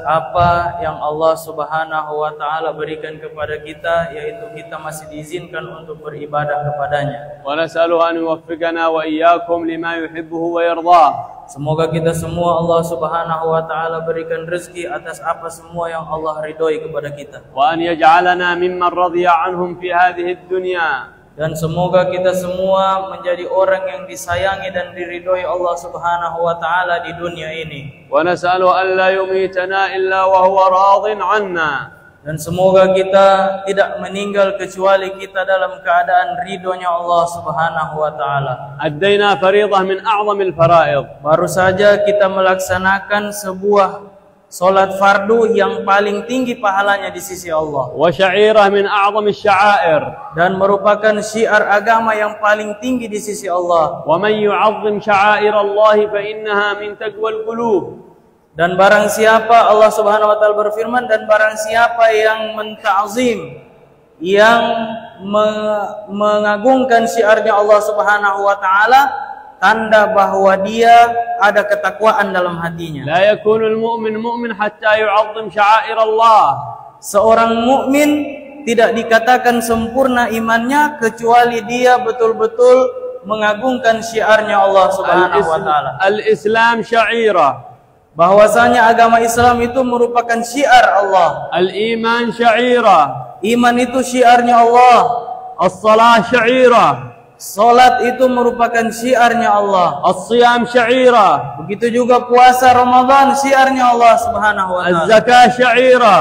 apa yang Allah Subhanahu wa taala berikan kepada kita, yaitu kita masih diizinkan untuk beribadah kepadanya. Wa nas'aluhu an yuwaffiqana wa iyyakum lima yuhibbuhu wa yardah. Semoga kita semua Allah Subhanahu wa taala berikan rezeki atas apa semua yang Allah ridhoi kepada kita. Wa an yaj'alana mimman radiya anhum fi hadhihi ad-dunya. Dan semoga kita semua menjadi orang yang disayangi dan diridhoi Allah Subhanahu wa taala di dunia ini. Wa nas'alu an la yumitana illa wa huwa radin 'anna. Dan semoga kita tidak meninggal kecuali kita dalam keadaan ridhonya Allah Subhanahu wa taala. Addaina fariidah min a'zamil fara'id. Baru saja kita melaksanakan sebuah salat fardu yang paling tinggi pahalanya di sisi Allah. Wa sya'irah min a'zamish sya'air. Dan merupakan syiar agama yang paling tinggi di sisi Allah. Wa man yu'azzim sya'airallahi fa innaha min taqwal qulub. Dan barang siapa, Allah Subhanahu wa taala berfirman, dan barang siapa yang menta'zim, yang mengagungkan syiarnya Allah Subhanahu wa taala, tanda bahwa dia ada ketakwaan dalam hatinya. La yakunul mu'min mu'min hatta yu'azzim sya'air Allah. Seorang mukmin tidak dikatakan sempurna imannya kecuali dia betul-betul mengagungkan syiarnya Allah Subhanahu wa taala. Al-Islam sya'ira. Bahwasanya agama Islam itu merupakan syiar Allah. Al-iman sya'ira. Iman itu syiarnya Allah. As-salah sya'ira. Salat itu merupakan syiarnya Allah. As-siyam sya'ira. Begitu juga puasa Ramadan syiarnya Allah Subhanahu wa taala. Az-zakah sya'ira.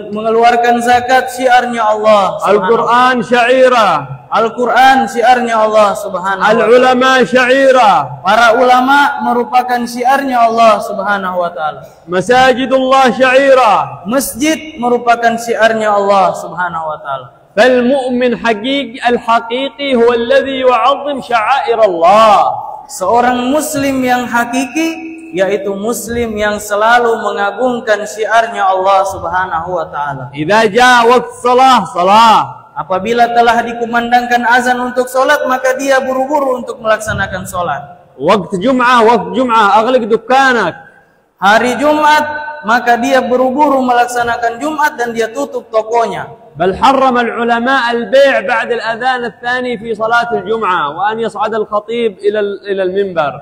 Mengeluarkan zakat syiarnya Allah. Al-Qur'an sya'ira. Al-Qur'an syiarnya Allah Subhanahu wa taala. Al-ulama sya'ira. Para ulama merupakan syiarnya Allah Subhanahu wa taala. Masajidullah sya'ira. Masjid merupakan syiarnya Allah Subhanahu wa taala. فالمؤمن الحقيقي هو الذي يعظم شعائر الله. Seorang muslim yang hakiki yaitu muslim yang selalu mengagungkan syiarnya Allah Subhanahu wa taala. Idza jaa waqt salah. Apabila telah dikumandangkan azan untuk salat, maka dia buru-buru untuk melaksanakan salat. Waqt Jum'ah aghliq dukkanak. Hari Jumat, maka dia buru-buru melaksanakan Jumat dan dia tutup tokonya. بل حرم العلماء البيع بعد الأذان الثاني في صلاة الجمعة وأن يصعد الخطيب إلى المنبر.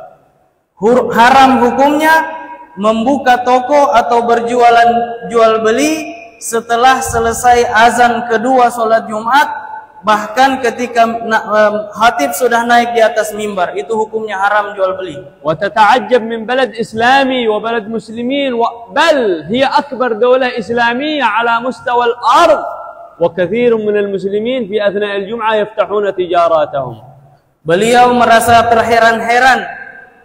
Haram hukumnya membuka toko atau jual beli setelah selesai azan kedua salat Jumat, bahkan ketika khatib sudah naik di atas mimbar, itu hukumnya haram jual beli. وتتعجب من بلد إسلامي وبلد مسلمين بل هي أكبر دولة إسلامية على مستوى الأرض. وكثير من المسلمين في أثناء الجمعة يفتحون تجاراتهم. Beliau merasa terheran-heran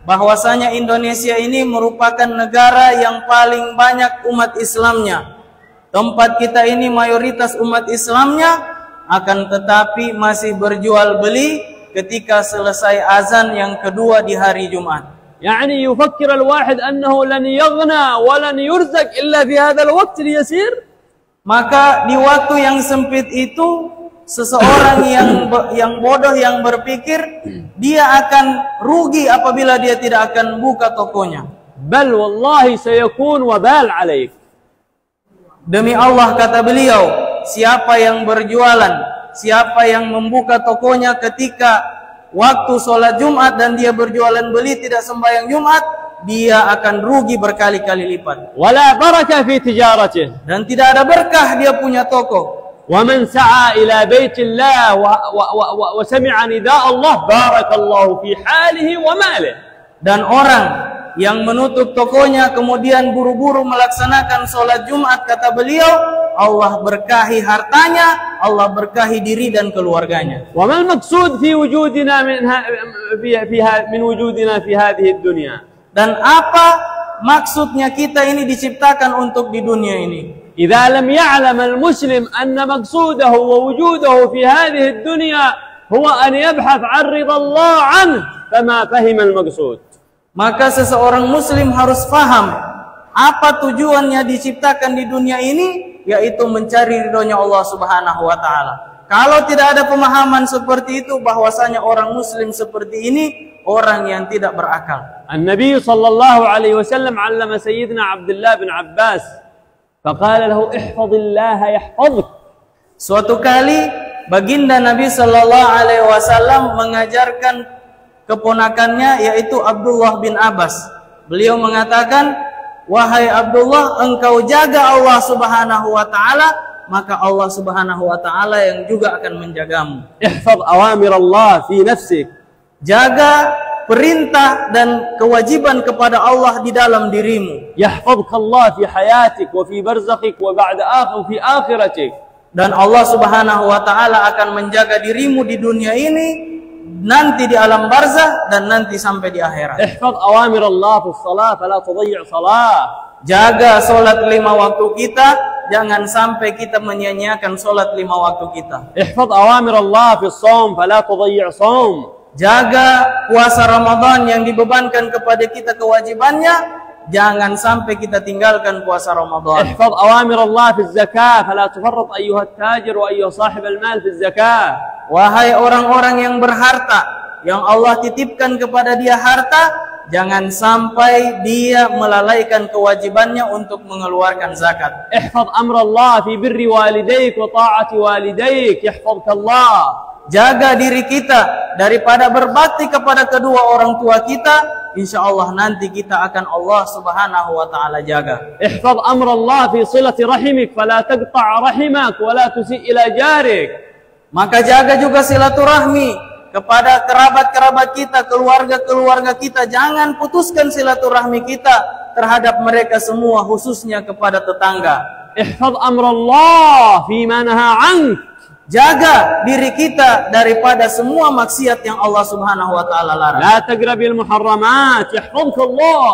bahwasanya Indonesia ini merupakan negara yang paling banyak umat Islamnya. Tempat kita ini mayoritas umat Islamnya, akan tetapi masih berjual beli ketika selesai azan yang kedua di hari Jumat. يعني يفكر الواحد أنه لن يغنى ولن يرزق إلا في هذا الوقت اليسير. Maka di waktu yang sempit itu, seseorang yang bodoh yang berpikir dia akan rugi apabila dia tidak akan buka tokonya. Bal wallahi sayakun wabal alaik. Demi Allah, kata beliau, siapa yang berjualan, siapa yang membuka tokonya ketika waktu sholat Jumat dan dia berjualan beli tidak sembahyang Jumat, dia akan rugi berkali-kali lipat. Wala barakah fi tijaratih. Dan tidak ada berkah dia punya toko. Wa man sa'a ila baitillah wa sami'a nidaa Allah barakallahu fi halihi wa malihi. Dan orang yang menutup tokonya kemudian buru-buru melaksanakan salat Jumat, kata beliau, Allah berkahi hartanya, Allah berkahi diri dan keluarganya. Wa mal maqsud fi wujudina min wujudina fi hadhihi ad-dunya. Dan apa maksudnya kita ini diciptakan untuk di dunia ini? Idza lam ya'lam al-muslim anna maqsudahu wa wujudahu fi hadhihi ad-dunya huwa an yabhath 'an ridha Allah 'anhu, fama fahima al-maqsud. Maka seseorang muslim harus faham apa tujuannya diciptakan di dunia ini, yaitu mencari ridhonya Allah Subhanahu wa taala. Kalau tidak ada pemahaman seperti itu, bahwasanya orang muslim seperti ini orang yang tidak berakal. An-Nabi sallallahu alaihi wasallam 'allama Sayyidina Abdullah bin Abbas, faqala lahu ihfazillah yahfazuk. Suatu kali baginda Nabi sallallahu alaihi wasallam mengajarkan keponakannya yaitu Abdullah bin Abbas. Beliau mengatakan, "Wahai Abdullah, engkau jaga Allah Subhanahu wa taala, maka Allah Subhanahu wa taala yang juga akan menjagamu." Ihfaz awamir Allah fi nafsik. Jaga perintah dan kewajiban kepada Allah di dalam dirimu. Yahfazka Allah fi hayatik wa fi barzakhik wa ba'da fi akhiratik. Dan Allah Subhanahu wa taala akan menjaga dirimu di dunia ini, nanti di alam barzah, dan nanti sampai di akhirat. Ihfaz awamir Allah fi shalah fala tudayyi' salah. Jaga solat 5 waktu kita, jangan sampai kita menyia-nyiakan solat 5 waktu kita. Ihfaz awamir Allah fi shaum fala tudayyi' shaum. Jaga puasa Ramadan yang dibebankan kepada kita kewajibannya, jangan sampai kita tinggalkan puasa Ramadan. Ihfaz awamir Allah fi zakah fala tufarrat ayyuha at-tajir wa ayyuha sahib al-mal fi zakah. Wahai orang-orang yang berharta, yang Allah titipkan kepada dia harta, jangan sampai dia melalaikan kewajibannya untuk mengeluarkan zakat. Ihfaz amr Allah fi birri walidayk wa ta'ati walidayk yahfazka Allah. Jaga diri kita daripada berbakti kepada kedua orang tua kita, insyaallah nanti kita akan Allah Subhanahu wa taala jaga. Ihfaz amr Allah fi silati rahimik fala taqta' rahimak wa la tusi' ila jarik. Maka jaga juga silaturahmi kepada kerabat-kerabat kita, keluarga-keluarga kita. Jangan putuskan silaturahmi kita terhadap mereka semua, khususnya kepada tetangga. Ihfaz amr Allah fi ma naha 'ank. Jaga diri kita daripada semua maksiat yang Allah Subhanahu wa taala larang. La tagrabil muharramat yahfazka Allah.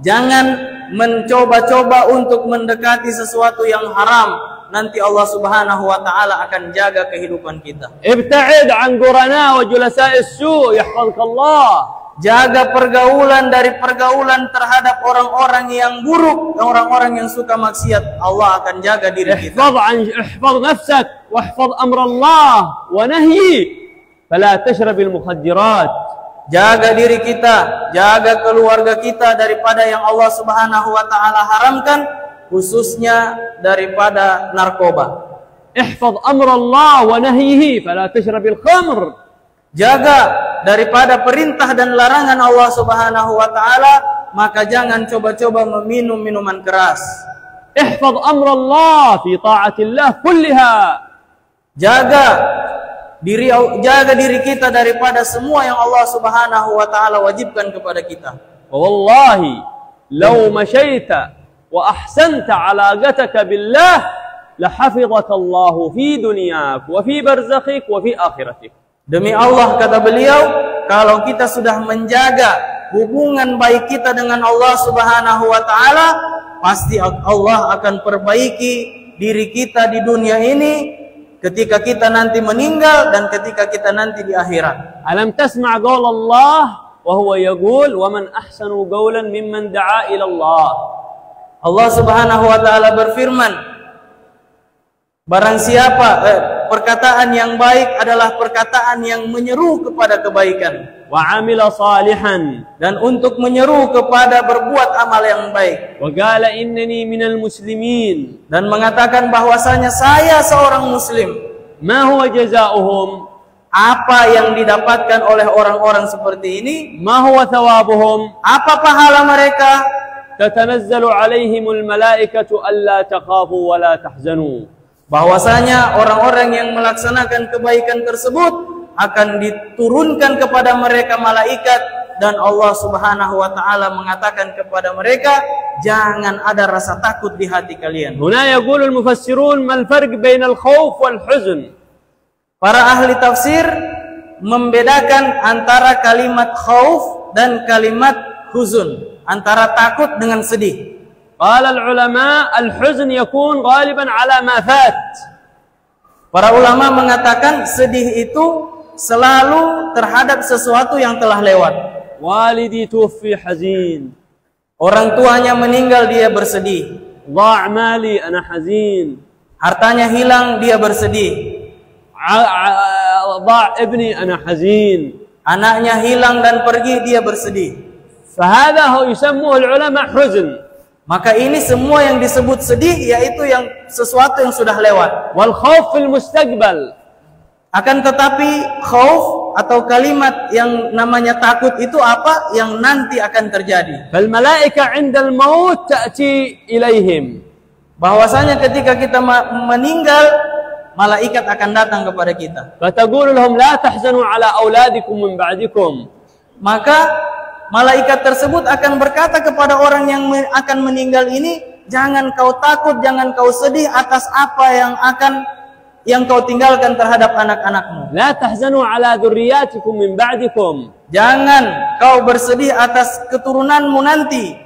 Jangan mencoba-coba untuk mendekati sesuatu yang haram. Nanti Allah Subhanahu wa taala akan jaga kehidupan kita. Ibta'id 'an qurana wa julasa'is su' yahfazka Allah. Jaga pergaulan dari pergaulan terhadap orang-orang yang buruk, orang-orang yang suka maksiat. Allah akan jaga diri kita. Ihfaz nafsak wahfaz amr Allah wa nahyi fala tashrabil mukhaddirat. Jaga diri kita, jaga keluarga kita daripada yang Allah Subhanahu wa taala haramkan, khususnya daripada narkoba. Ihfaz amr Allah wa nahyihi fala tashrabil khamr. Jaga daripada perintah dan larangan Allah Subhanahu wa taala, maka jangan coba-coba meminum minuman keras. Ihfaz amr Allah fi ta'atillah kulliha. Jaga diri kita daripada semua yang Allah Subhanahu wa taala wajibkan kepada kita. Wallahi law masyaita wa ahsanta 'alaqataka billah la hafizaka Allah fi dunyak wa fi barzakhik wa fi akhiratik. Demi Allah, kata beliau, kalau kita sudah menjaga hubungan baik kita dengan Allah Subhanahu wa taala, pasti Allah akan perbaiki diri kita di dunia ini, ketika kita nanti meninggal dan ketika kita nanti di akhirat. Alam tasma' qaul Allah wa huwa yaqul wa man ahsanu qawlan mimman da'a ila Allah. Allah Subhanahu wa taala berfirman, barang siapa perkataan yang baik adalah perkataan yang menyeru kepada kebaikan, wa amila salihan, dan untuk menyeru kepada berbuat amal yang baik, wa qala innani minal muslimin, dan mengatakan bahwasanya saya seorang muslim. Ma huwa jazaohum, apa yang didapatkan oleh orang-orang seperti ini? Ma huwa thawabuhum, apa pahala mereka? Tatanazzalu alaihimul malaikatu alla takhafu wa la tahzanu. Bahwasanya orang-orang yang melaksanakan kebaikan tersebut akan diturunkan kepada mereka malaikat, dan Allah Subhanahu wa taala mengatakan kepada mereka, jangan ada rasa takut di hati kalian. Huna yaqulu al-mufassirun mal farq bainal khauf wal huzn. Para ahli tafsir membedakan antara kalimat khauf dan kalimat huzun, antara takut dengan sedih. قال العلماء الحزن يكون غالبا على ما فات. Para ulama mengatakan sedih itu selalu terhadap sesuatu yang telah lewat. Walidi tuwfi hazin. Orang tuanya meninggal, dia bersedih. Dha' mali ana hazin. Hartanya hilang, dia bersedih. ضاع ابني أنا حزين. Anaknya hilang dan pergi, dia bersedih. فهذا هو يسموه العلماء حزن. Maka ini semua yang disebut sedih, yaitu yang sesuatu yang sudah lewat. والخوف في المستقبل. Akan tetapi khauf atau kalimat yang namanya takut itu apa? Yang nanti akan terjadi. فالملائكة عند الموت تأتي إليهم. Bahwasanya ketika kita meninggal, malaikat akan datang kepada kita. فتقول لهم لا تحزنوا على أولادكم من بعدكم. Maka malaikat tersebut akan berkata kepada orang yang akan meninggal ini, jangan kau takut, jangan kau sedih atas apa yang kau tinggalkan terhadap anak-anakmu. لا تحزنوا على ذرياتكم من بعدكم. Jangan kau bersedih atas keturunanmu nanti.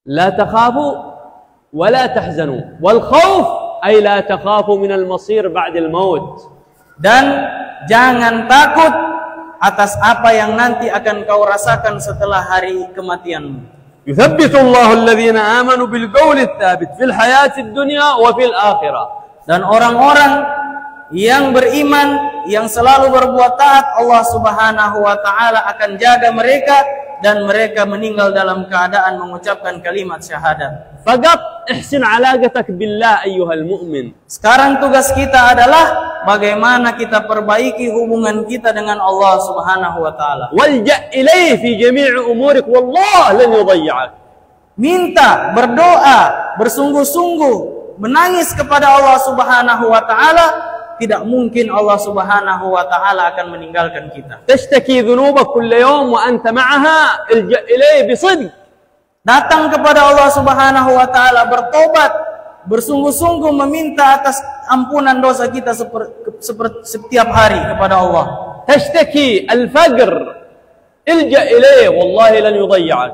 لا تخافوا ولا تحزنوا. والخوف أي لا تخافوا من المصير بعد الموت. Dan jangan takut atas apa yang nanti akan kau rasakan setelah hari kematianmu. يثبت الله الذين آمنوا بالقول الثابت في الحياة الدنيا وفي الآخرة. Dan orang-orang yang beriman, yang selalu berbuat taat, Allah Subhanahu wa taala akan jaga mereka dan mereka meninggal dalam keadaan mengucapkan kalimat syahadat. فقط احسن علاقتك بالله أيها المؤمن. Sekarang tugas kita adalah bagaimana kita perbaiki hubungan kita dengan Allah Subhanahu wa taala. والجأ إليه في جميع أمورك والله لن يضيعك. Minta, berdoa, bersungguh-sungguh, menangis kepada Allah Subhanahu wa taala, tidak mungkin Allah Subhanahu wa taala akan meninggalkan kita. تشتكي ذنوبك كل يوم وأنت معها الجأ إليه بصدق. Datang kepada Allah Subhanahu wa taala, bertobat, bersungguh-sungguh meminta atas ampunan dosa kita setiap hari kepada Allah. تشتكي الفقر الجأ إليه والله لن يضيعك.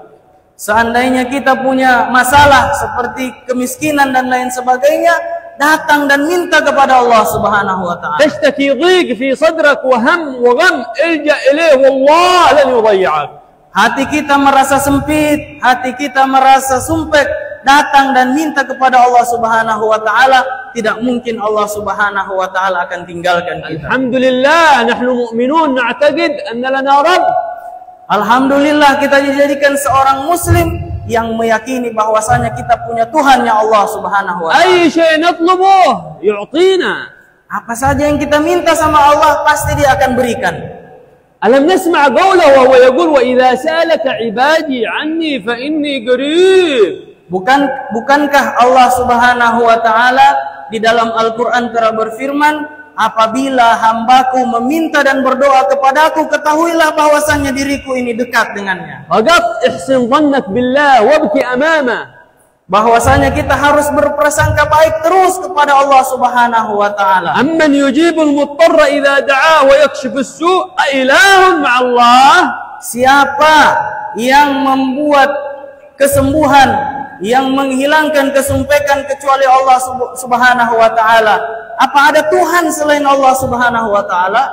Seandainya kita punya masalah seperti kemiskinan dan lain sebagainya, datang dan minta kepada Allah Subhanahu wa taala. تشتكي ضيق في صدرك وهم وغم الجأ إليه والله لن يضيعك. Hati kita merasa sempit, hati kita merasa sumpek, datang dan minta kepada Allah Subhanahu wa taala, tidak mungkin Allah Subhanahu wa taala akan tinggalkan kita. Alhamdulillah, nahnu mu'minun na'taqid anna lana rabb. Alhamdulillah, kita dijadikan seorang muslim yang meyakini bahwasanya kita punya Tuhan yang Allah Subhanahu wa taala. Ay syai' natlubuh yu'tina. Apa saja yang kita minta sama Allah pasti Dia akan berikan. Alam nasma' qawlahu wa huwa yaqul wa idza sa'alaka 'ibadi 'anni fa inni qarib. Bukankah Allah Subhanahu wa taala di dalam Al-Qur'an telah berfirman, apabila hambaku meminta dan berdoa kepadaku, ketahuilah bahwasannya diriku ini dekat dengannya. Faqat ihsin dhannak billah wabki amama. Bahwasanya kita harus berprasangka baik terus kepada Allah Subhanahu wa taala. Amman yujibul muttarra idza da'a wa yakshifu as-su' a ilahun ma'allah. Siapa yang membuat kesembuhan, yang menghilangkan kesumpekan kecuali Allah Subhanahu wa taala? Apa ada Tuhan selain Allah Subhanahu wa taala?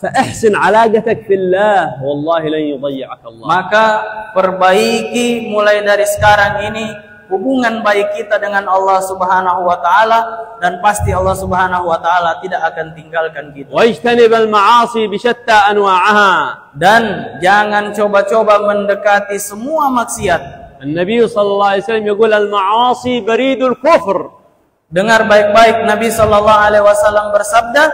Fa ihsin 'alaqatak fillah wallahi lan yudhi'aka Allah. Maka perbaiki mulai dari sekarang ini hubungan baik kita dengan Allah Subhanahu wa taala, dan pasti Allah Subhanahu wa taala tidak akan tinggalkan kita. Wajtanibal ma'asi bi syatta anwa'aha. Dan jangan coba-coba mendekati semua maksiat. An-Nabi sallallahu alaihi wasallam yaqul al-ma'asi baridul kufr. Dengar baik-baik, Nabi sallallahu alaihi wasallam bersabda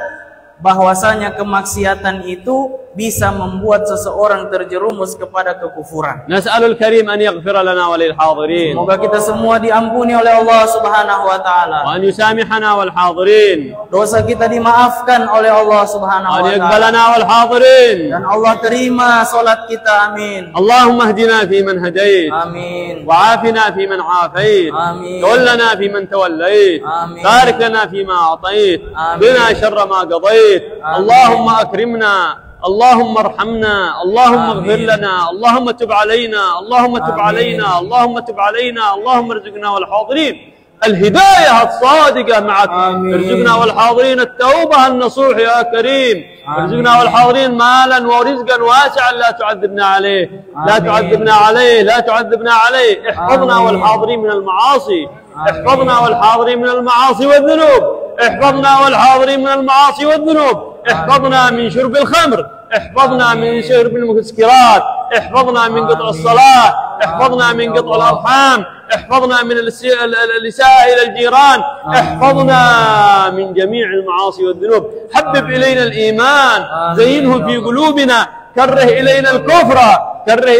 bahwasanya kemaksiatan itu bisa membuat seseorang terjerumus kepada kekufuran. Nas'alul karim an yaghfira lana wa lil hadirin. Semoga kita semua diampuni oleh Allah Subhanahu wa taala. Wa an yusamihana wal hadirin. Dosa kita dimaafkan oleh Allah Subhanahu wa taala. Wa yaqbalana wal hadirin. Dan Allah terima salat kita, amin. Allahumma hdina fi man hadait. Amin. Wa afina fi man afait. Amin. Tawallana fi man tawallait. Amin. Barik lana fi ma atait. Amin. Qina sharra ma qadait. Allahumma akrimna. اللهم ارحمنا اللهم اغفر لنا اللهم تب علينا اللهم تب علينا اللهم تب علينا اللهم ارزقنا والحاضرين الهداية الصادقة معك ارزقنا والحاضرين التوبة النصوح يا كريم ارزقنا والحاضرين مالا ورزقا واسعا لا تعذبنا عليه لا تعذبنا عليه لا تعذبنا عليه احفظنا والحاضرين من المعاصي احفظنا والحاضرين من المعاصي والذنوب احفظنا والحاضرين من المعاصي والذنوب، احفظنا من شرب الخمر، احفظنا من شرب المسكرات، احفظنا من قطع الصلاة، احفظنا من قطع الأرحام، احفظنا من الإساءة إلى الجيران، احفظنا من جميع المعاصي والذنوب. حبب إلينا الإيمان، زينه في قلوبنا، كره إلينا الكفر، كره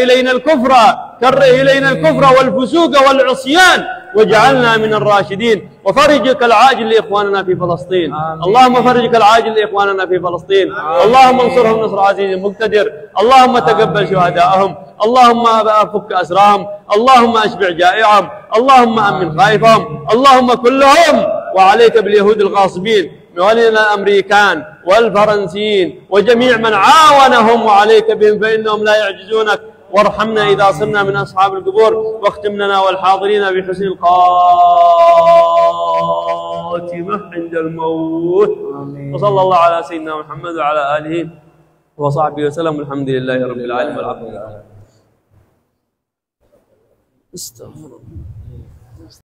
إلينا الكفر والفسوق والعصيان، واجعلنا من الراشدين. وفرجك العاجل لإخواننا في فلسطين، اللهم فرجك العاجل لإخواننا في فلسطين، اللهم انصرهم نصر عزيز مقتدر، اللهم تقبل شهداءهم، اللهم فك أسراهم، اللهم أشبع جائعهم، اللهم أمن خائفهم، اللهم كلهم. وعليك باليهود الغاصبين ولنا الأمريكان والفرنسيين وجميع من عاونهم، وعليك بهم فإنهم لا يعجزونك. وارحمنا إذا صرنا من أصحاب القبور، واختم لنا والحاضرين بحسن الخاتمة عند الموت. وصلى الله على سيدنا محمد وعلى آله وصحبه وسلم، والحمد لله رب العالمين والعافية. استغفر الله.